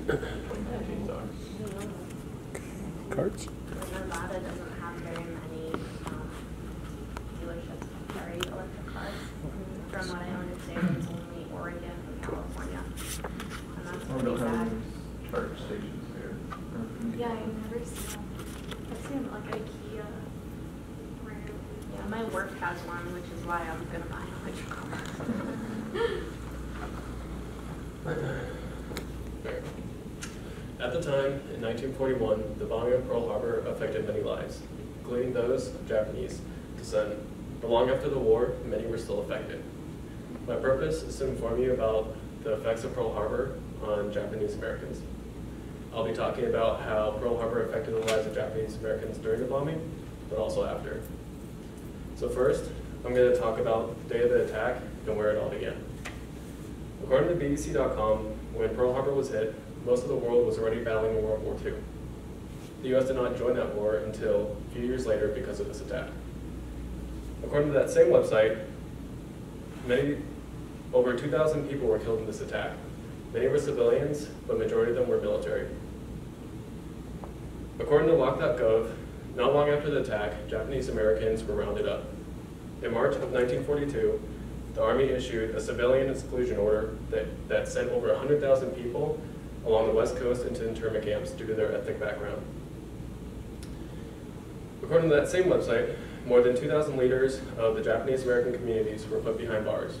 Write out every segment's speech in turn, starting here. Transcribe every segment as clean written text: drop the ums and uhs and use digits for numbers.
2019 are. Cards? Nevada doesn't have very many dealerships that carry electric cars. From what I understand, it's only Oregon and California. And that's We pretty don't have sad. any charge stations here. Yeah, I've never seen. I've seen like IKEA. Yeah, my work has one, which is why I'm gonna buy an electric car. At the time, in 1941, the bombing of Pearl Harbor affected many lives, including those of Japanese descent. But long after the war, many were still affected. My purpose is to inform you about the effects of Pearl Harbor on Japanese Americans. I'll be talking about how Pearl Harbor affected the lives of Japanese Americans during the bombing, but also after. So first, I'm going to talk about the day of the attack and where it all began. According to BBC.com, when Pearl Harbor was hit, most of the world was already battling in World War II. The US did not join that war until a few years later because of this attack. According to that same website, over 2,000 people were killed in this attack. Many were civilians, but majority of them were military. According to lock.gov, not long after the attack, Japanese Americans were rounded up. In March of 1942, the Army issued a civilian exclusion order that sent over 100,000 people along the West Coast into internment camps due to their ethnic background. According to that same website, more than 2,000 leaders of the Japanese American communities were put behind bars.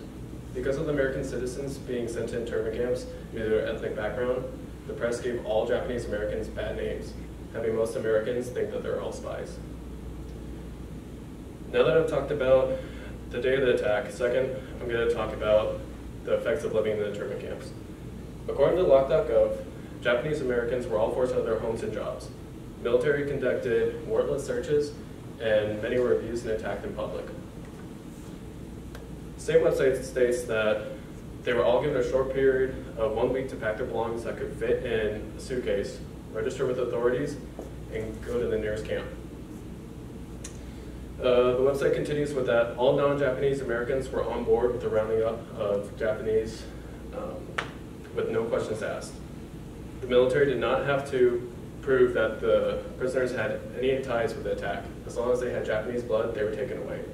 Because of the American citizens being sent to internment camps due to their ethnic background, the press gave all Japanese Americans bad names, having most Americans think that they're all spies. Now that I've talked about the day of the attack, second, I'm going to talk about the effects of living in the internment camps. According to lock.gov, Japanese Americans were all forced out of their homes and jobs. Military conducted warrantless searches, and many were abused and attacked in public. The same website states that they were all given a short period of 1 week to pack their belongings that could fit in a suitcase, register with authorities, and go to the nearest camp. The website continues with that all non-Japanese Americans were on board with the rounding up of Japanese with no questions asked. The military did not have to prove that the prisoners had any ties with the attack. As long as they had Japanese blood, they were taken away.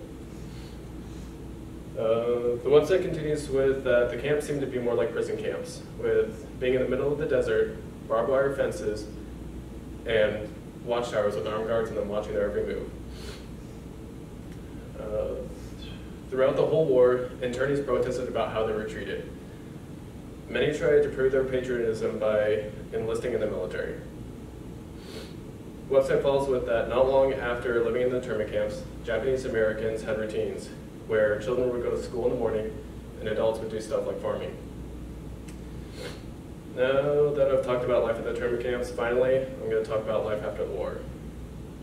The website continues with that the camps seem to be more like prison camps, with being in the middle of the desert, barbed wire fences, and watchtowers with armed guards and them watching their every move. Throughout the whole war, internees protested about how they were treated. Many tried to prove their patriotism by enlisting in the military. The website follows with that not long after living in the internment camps, Japanese Americans had routines where children would go to school in the morning and adults would do stuff like farming. Now that I've talked about life at the internment camps, finally, I'm going to talk about life after the war.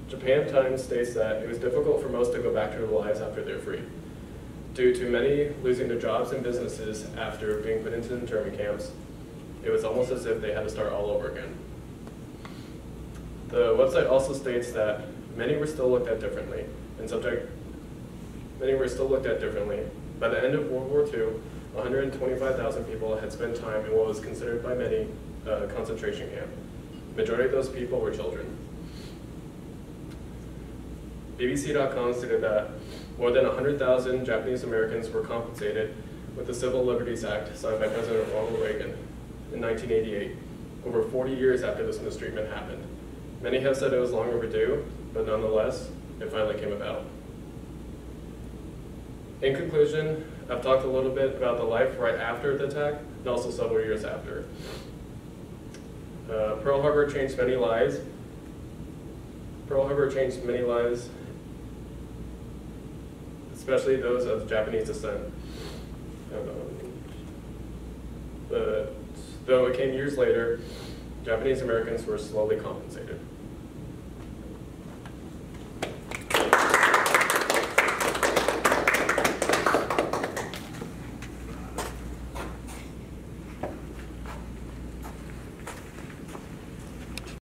Japan Times states that it was difficult for most to go back to their lives after they're free, due to many losing their jobs and businesses after being put into internment camps. It was almost as if they had to start all over again. The website also states that many were still looked at differently, By the end of World War II, 125,000 people had spent time in what was considered by many a concentration camp. The majority of those people were children. BBC.com stated that more than 100,000 Japanese Americans were compensated with the Civil Liberties Act signed by President Ronald Reagan in 1988, over 40 years after this mistreatment happened. Many have said it was long overdue, but nonetheless, it finally came about. In conclusion, I've talked a little bit about the life right after the attack and also several years after. Pearl Harbor changed many lives. Especially those of Japanese descent. But though it came years later, Japanese Americans were slowly compensated.